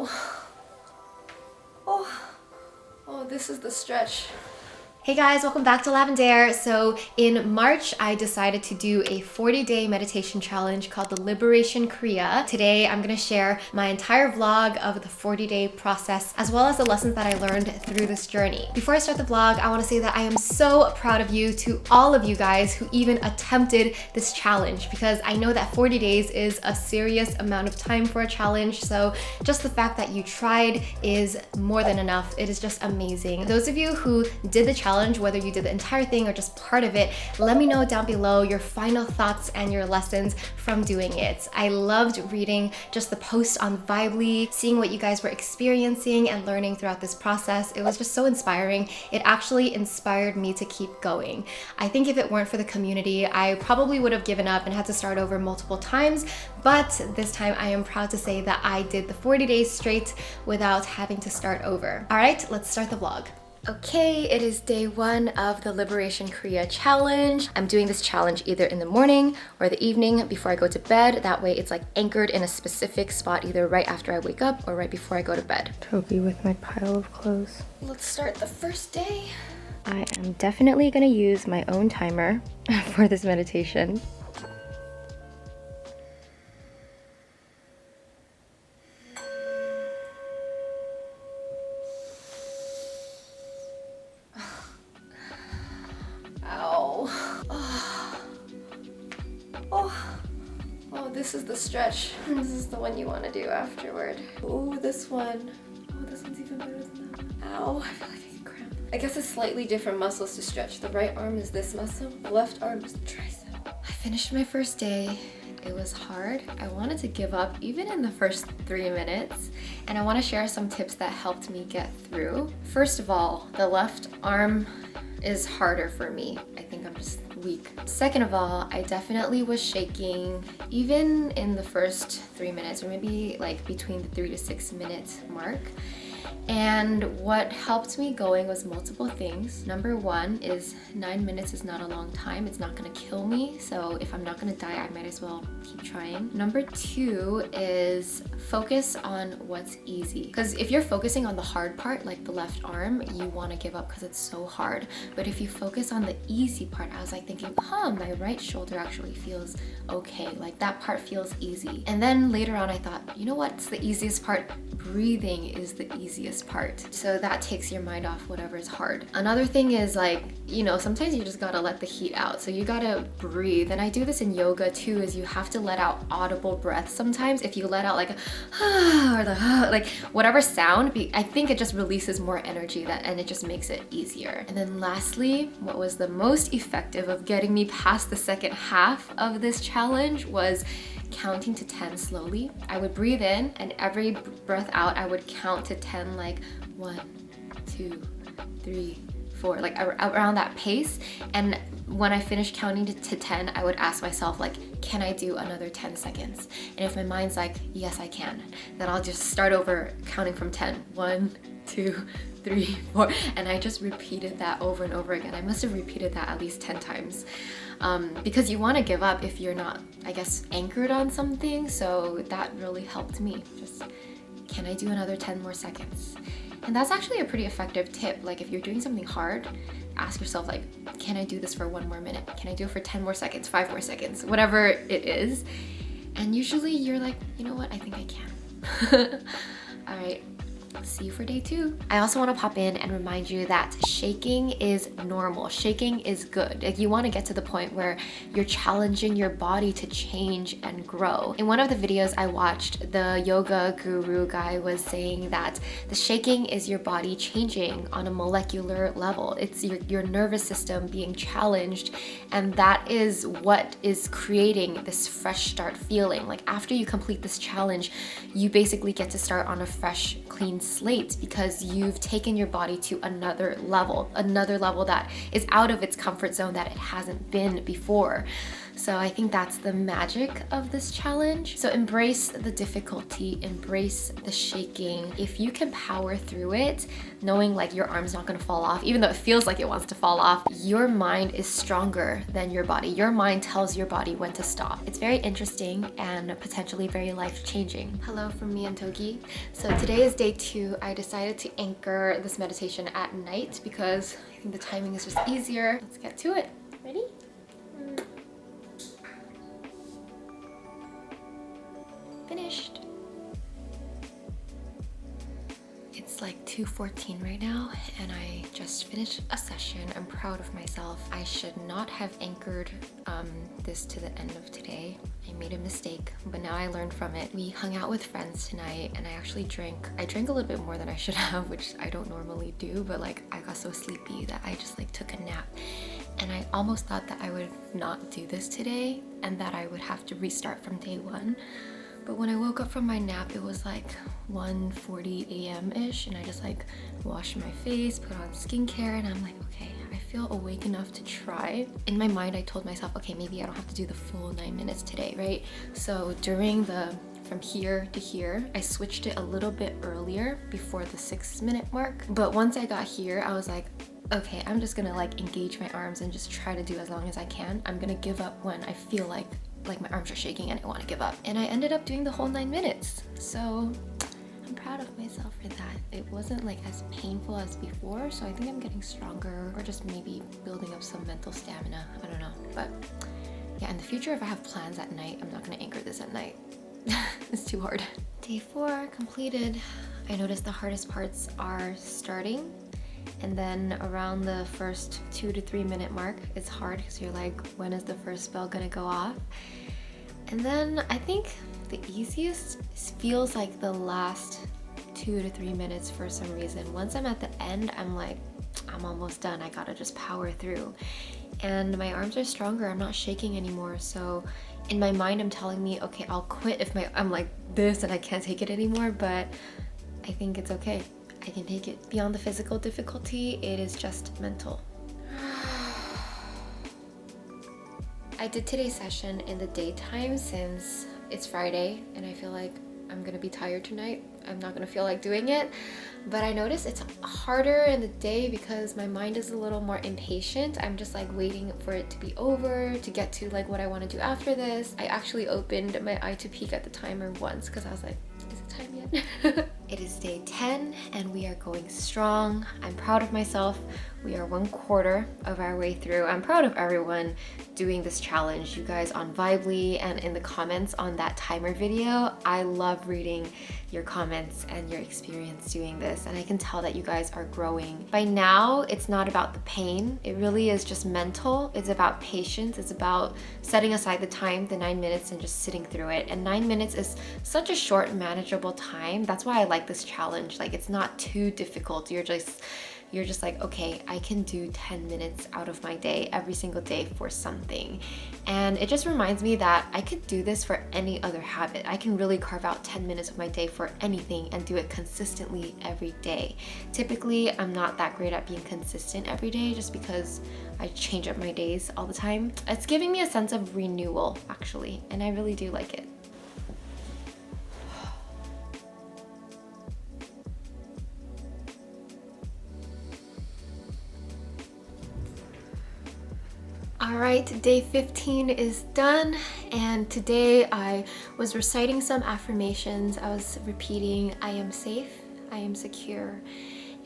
Oh. Oh, this is the stretch. Hey guys, welcome back to Lavendaire. So in March, I decided to do a 40-day meditation challenge called the Liberation Kriya. Today, I'm gonna share my entire vlog of the 40-day process, as well as the lessons that I learned through this journey. Before I start the vlog, I wanna say that I am so proud of you, to all of you guys who even attempted this challenge, because I know that 40 days is a serious amount of time for a challenge. So just the fact that you tried is more than enough. It is just amazing. Those of you who did the challenge, whether you did the entire thing or just part of it, let me know down below your final thoughts and your lessons from doing it. I loved reading just the posts on Vibely, seeing what you guys were experiencing and learning throughout this process. It was just so inspiring. It actually inspired me to keep going. I think if it weren't for the community, I probably would have given up and had to start over multiple times, but this time I am proud to say that I did the 40 days straight without having to start over. All right, let's start the vlog. Okay, it is day one of the Liberation Kriya challenge. I'm doing this challenge either in the morning or the evening before I go to bed. That way it's like anchored in a specific spot, either right after I wake up or right before I go to bed. Trophy with my pile of clothes. Let's start the first day. I am definitely gonna use my own timer for this meditation. This is the stretch. This is the one you want to do afterward. Oh, this one. Oh, this one's even better than that. Ow, I feel like I can cramp. I guess it's slightly different muscles to stretch. The right arm is this muscle, the left arm is the tricep. I finished my first day. It was hard. I wanted to give up even in the first 3 minutes, and I want to share some tips that helped me get through. First of all, the left arm is harder for me. I think I'm just weak. Second of all, I definitely was shaking even in the first 3 minutes, or maybe like between the 3 to 6 minute mark. And what helped me going was multiple things. Number one is 9 minutes is not a long time. It's not gonna kill me. So if I'm not gonna die, I might as well keep trying. Number two is focus on what's easy. Because if you're focusing on the hard part, like the left arm, you wanna give up because it's so hard. But if you focus on the easy part, I was like thinking, my right shoulder actually feels okay. Like that part feels easy. And then later on, I thought, you know what's the easiest part? Breathing is the easiest part. So that takes your mind off whatever is hard. Another thing is like, sometimes you just gotta let the heat out. So you gotta breathe. And I do this in yoga too, is you have to let out audible breath sometimes. If you let out like or the like whatever sound, I think it just releases more energy and it just makes it easier. And then lastly, what was the most effective of getting me past the second half of this challenge was counting to 10 slowly. I would breathe in, and every breath out, I would count to 10, like 1, 2, 3, 4, like around that pace. And when I finished counting to 10, I would ask myself, like, can I do another 10 seconds? And if my mind's like, yes, I can, then I'll just start over counting from 10. 1, 2, 3, 4. And I just repeated that over and over again. I must have repeated that at least 10 times. Because you want to give up if you're not, I guess, anchored on something. So that really helped me. Just, can I do another 10 more seconds? And that's actually a pretty effective tip. Like if you're doing something hard, ask yourself like, can I do this for 1 more minute? Can I do it for 10 more seconds, 5 more seconds, whatever it is. And usually you're like, you know what, I think I can. All right. See you for day 2. I also want to pop in and remind you that shaking is normal. Shaking is good. Like you want to get to the point where you're challenging your body to change and grow. In one of the videos I watched, the yoga guru guy was saying that the shaking is your body changing on a molecular level. It's your nervous system being challenged, and that is what is creating this fresh start feeling. Like after you complete this challenge, you basically get to start on a fresh, clean slate because you've taken your body to another level that is out of its comfort zone that it hasn't been before. So I think that's the magic of this challenge. So embrace the difficulty, embrace the shaking. If you can power through it, knowing like your arm's not gonna fall off, even though it feels like it wants to fall off, your mind is stronger than your body. Your mind tells your body when to stop. It's very interesting and potentially very life-changing. Hello from me and Togi. So today is day 2. I decided to anchor this meditation at night because I think the timing is just easier. Let's get to it. Ready? Finished. It's like 2:14 right now and I just finished a session. I'm proud of myself. I should not have anchored this to the end of today. I made a mistake, but now I learned from it. We hung out with friends tonight and I actually drank a little bit more than I should have, which I don't normally do, but like I got so sleepy that I just like took a nap. And I almost thought that I would not do this today and that I would have to restart from day 1. But when I woke up from my nap, it was like 1:40 a.m.-ish, and I just like washed my face, put on skincare, and I'm like, okay, I feel awake enough to try. In my mind, I told myself, okay, maybe I don't have to do the full 9 minutes today, right? So during from here to here, I switched it a little bit earlier before the 6-minute mark. But once I got here, I was like, okay, I'm just gonna like engage my arms and just try to do as long as I can. I'm gonna give up when I feel like my arms are shaking and I want to give up. And I ended up doing the whole 9 minutes. So I'm proud of myself for that. It wasn't like as painful as before, so I think I'm getting stronger or just maybe building up some mental stamina. I don't know. But yeah, in the future, if I have plans at night, I'm not gonna anchor this at night. It's too hard. Day 4 completed. I noticed the hardest parts are starting. And then around the first 2 to 3 minute mark, it's hard because you're like, when is the first bell gonna go off? And then I think the easiest feels like the last 2 to 3 minutes for some reason. Once I'm at the end, I'm like, I'm almost done. I gotta just power through. And my arms are stronger. I'm not shaking anymore. So in my mind, I'm telling me, okay, I'll quit if I'm like this and I can't take it anymore, but I think it's okay. I can take it beyond the physical difficulty. It is just mental. I did today's session in the daytime since it's Friday and I feel like I'm gonna be tired tonight. I'm not gonna feel like doing it, but I noticed it's harder in the day because my mind is a little more impatient. I'm just like waiting for it to be over to get to like what I want to do after this. I actually opened my eye to peek at the timer once because I was like, is it time yet? It is day 10 and we are going strong. I'm proud of myself. We are 1/4 of our way through. I'm proud of everyone doing this challenge. You guys on Vibely and in the comments on that timer video. I love reading your comments and your experience doing this, and I can tell that you guys are growing. By now, it's not about the pain. It really is just mental. It's about patience. It's about setting aside the time, the 9 minutes, and just sitting through it. And 9 minutes is such a short, manageable time. That's why I like this challenge. Like, it's not too difficult. You're just like, okay, I can do 10 minutes out of my day every single day for something. And it just reminds me that I could do this for any other habit. I can really carve out 10 minutes of my day for anything and do it consistently every day. Typically, I'm not that great at being consistent every day just because I change up my days all the time. It's giving me a sense of renewal, actually, and I really do like it. Alright, day 15 is done, and today I was reciting some affirmations. I was repeating, I am safe, I am secure.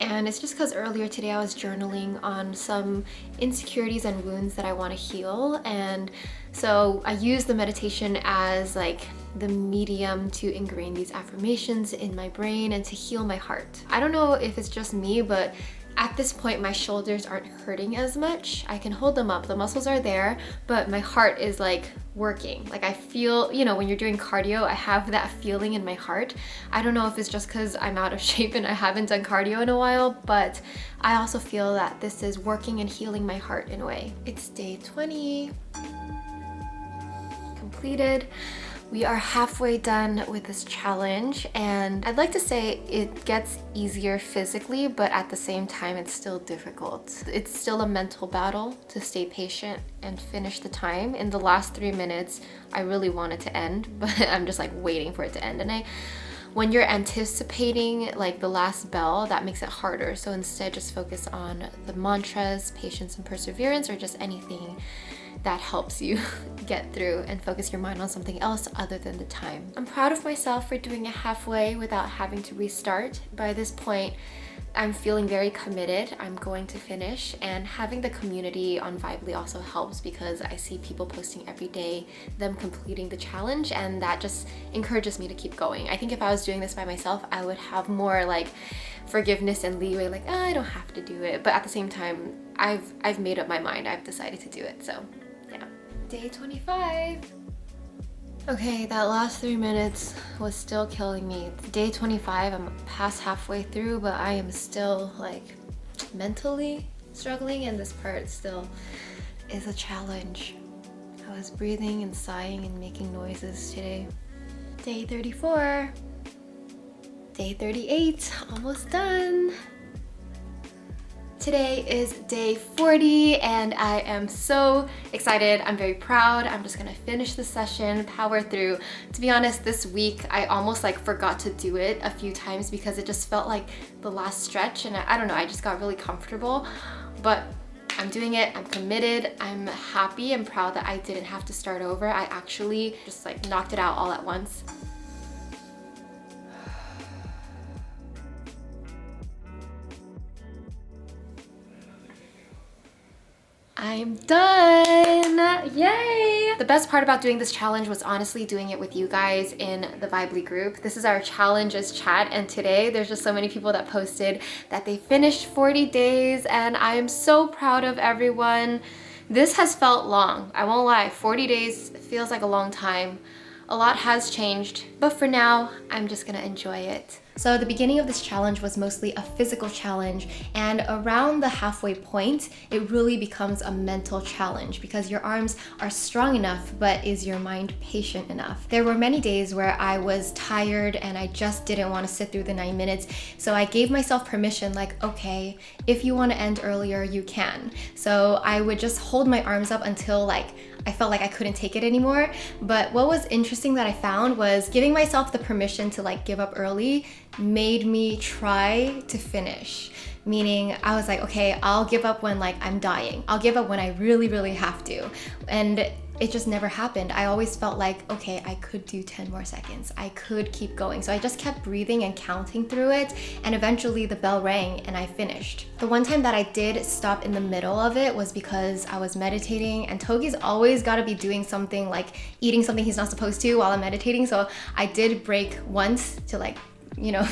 And it's just because earlier today I was journaling on some insecurities and wounds that I want to heal, and so I use the meditation as like the medium to ingrain these affirmations in my brain and to heal my heart. I don't know if it's just me, but at this point, my shoulders aren't hurting as much. I can hold them up, the muscles are there, but my heart is like working. Like I feel, you know, when you're doing cardio, I have that feeling in my heart. I don't know if it's just because I'm out of shape and I haven't done cardio in a while, but I also feel that this is working and healing my heart in a way. It's day 20. Completed. We are halfway done with this challenge, and I'd like to say it gets easier physically, but at the same time it's still difficult. It's still a mental battle to stay patient and finish the time. In the last 3 minutes, I really wanted to end, but I'm just like waiting for it to end. And when you're anticipating like the last bell, that makes it harder. So instead, just focus on the mantras, patience and perseverance, or just anything that helps you get through and focus your mind on something else other than the time. I'm proud of myself for doing it halfway without having to restart. By this point, I'm feeling very committed. I'm going to finish, and having the community on Vibely also helps because I see people posting every day them completing the challenge, and that just encourages me to keep going. I think if I was doing this by myself, I would have more like forgiveness and leeway, like, oh, I don't have to do it. But at the same time, I've made up my mind. I've decided to do it. So yeah. Day 25. Okay, that last 3 minutes was still killing me. Day 25, I'm past halfway through, but I am still like mentally struggling, and this part still is a challenge. I was breathing and sighing and making noises today. Day 34. Day 38, almost done. Today is day 40 and I am so excited. I'm very proud. I'm just gonna finish the session, power through. To be honest, this week I almost like forgot to do it a few times because it just felt like the last stretch, and I don't know, I just got really comfortable. But I'm doing it, I'm committed, I'm happy and proud that I didn't have to start over. I actually just like knocked it out all at once. I'm done! Yay! The best part about doing this challenge was honestly doing it with you guys in the Vibely group. This is our challenges chat, and today there's just so many people that posted that they finished 40 days, and I am so proud of everyone. This has felt long, I won't lie. 40 days feels like a long time. A lot has changed, but for now, I'm just gonna enjoy it. So the beginning of this challenge was mostly a physical challenge, and around the halfway point, it really becomes a mental challenge because your arms are strong enough, but is your mind patient enough? There were many days where I was tired and I just didn't want to sit through the 9 minutes, so I gave myself permission, like, okay, if you want to end earlier, you can. So I would just hold my arms up until like I felt like I couldn't take it anymore. But what was interesting that I found was giving myself the permission to like give up early made me try to finish. Meaning I was like, okay, I'll give up when like I'm dying. I'll give up when I really, really have to. And it just never happened. I always felt like, okay, I could do 10 more seconds. I could keep going. So I just kept breathing and counting through it. And eventually the bell rang and I finished. The one time that I did stop in the middle of it was because I was meditating, and Togi's always gotta be doing something, like eating something he's not supposed to while I'm meditating. So I did break once to like, you know,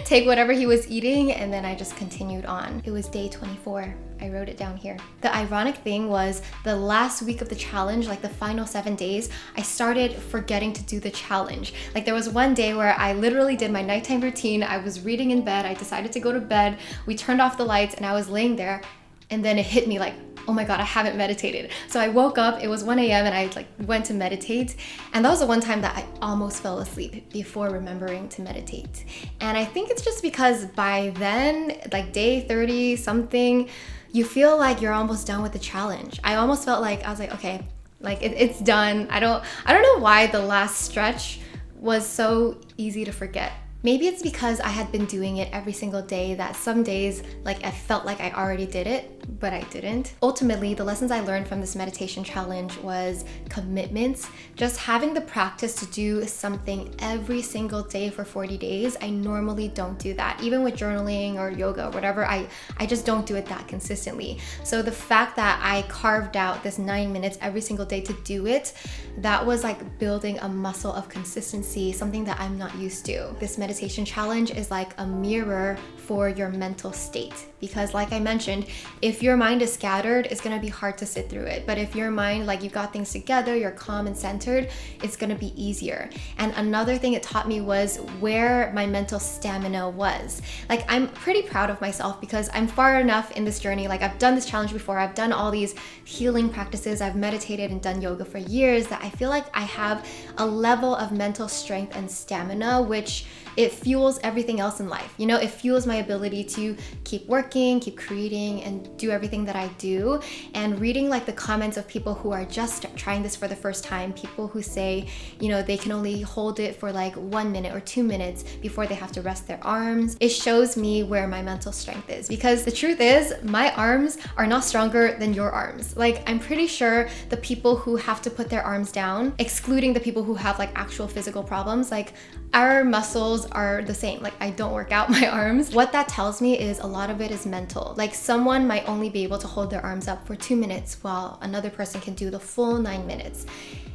take whatever he was eating, and then I just continued on. It was day 24. I wrote it down here. The ironic thing was the last week of the challenge, like the final 7 days, I started forgetting to do the challenge. Like there was one day where I literally did my nighttime routine. I was reading in bed. I decided to go to bed. We turned off the lights and I was laying there, and then it hit me like, oh my God, I haven't meditated. So I woke up, it was 1 a.m. and I like went to meditate. And that was the one time that I almost fell asleep before remembering to meditate. And I think it's just because by then, like day 30 something, you feel like you're almost done with the challenge. I almost felt like, I was like, okay, like it's done. I don't know why the last stretch was so easy to forget. Maybe it's because I had been doing it every single day that some days like I felt like I already did it, but I didn't. Ultimately, the lessons I learned from this meditation challenge was commitments. Just having the practice to do something every single day for 40 days. I normally don't do that. Even with journaling or yoga or whatever, I just don't do it that consistently. So the fact that I carved out this 9 minutes every single day to do it, that was like building a muscle of consistency, something that I'm not used to. This meditation challenge is like a mirror for your mental state, because like I mentioned, if If your mind is scattered, it's gonna be hard to sit through it. But if your mind, like you got things together, you're calm and centered, it's gonna be easier. And another thing it taught me was where my mental stamina was. Like, I'm pretty proud of myself because I'm far enough in this journey. Like, I've done this challenge before, I've done all these healing practices, I've meditated and done yoga for years, that I feel like I have a level of mental strength and stamina, which it fuels everything else in life. You know, it fuels my ability to keep working, keep creating, and do everything that I do. And reading like the comments of people who are just trying this for the first time, people who say, you know, they can only hold it for like 1 minute or 2 minutes before they have to rest their arms. It shows me where my mental strength is, because the truth is my arms are not stronger than your arms. Like, I'm pretty sure the people who have to put their arms down, excluding the people who have like actual physical problems, like our muscles are the same. Like, I don't work out my arms. What that tells me is a lot of it is mental. Like, someone might only be able to hold their arms up for 2 minutes while another person can do the full 9 minutes.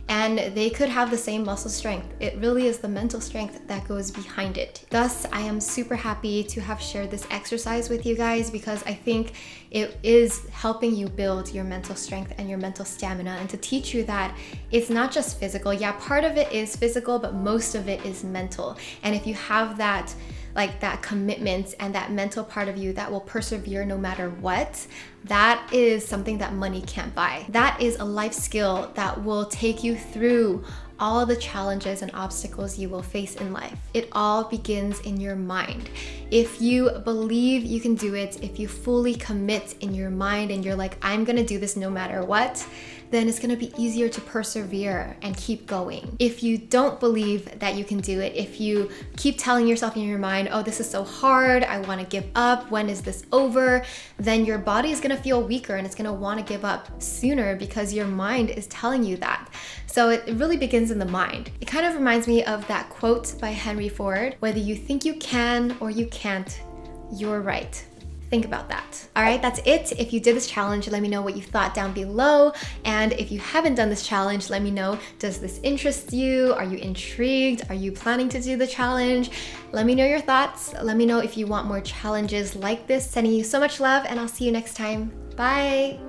And they could have the same muscle strength. It really is the mental strength that goes behind it. Thus, I am super happy to have shared this exercise with you guys, because I think it is helping you build your mental strength and your mental stamina, and to teach you that it's not just physical. Yeah, part of it is physical, but most of it is mental. And if you have that, like that commitment and that mental part of you that will persevere no matter what, that is something that money can't buy. That is a life skill that will take you through all the challenges and obstacles you will face in life. It all begins in your mind. If you believe you can do it, if you fully commit in your mind and you're like, I'm gonna do this no matter what, then it's gonna be easier to persevere and keep going. If you don't believe that you can do it, if you keep telling yourself in your mind, oh, this is so hard, I wanna give up, when is this over? Then your body is gonna feel weaker and it's gonna wanna give up sooner, because your mind is telling you that. So it really begins in the mind. It kind of reminds me of that quote by Henry Ford, whether you think you can or you can't, you're right. Think about that. All right, that's it. If you did this challenge, let me know what you thought down below. And if you haven't done this challenge, let me know, does this interest you? Are you intrigued? Are you planning to do the challenge? Let me know your thoughts. Let me know if you want more challenges like this. Sending you so much love, and I'll see you next time. Bye.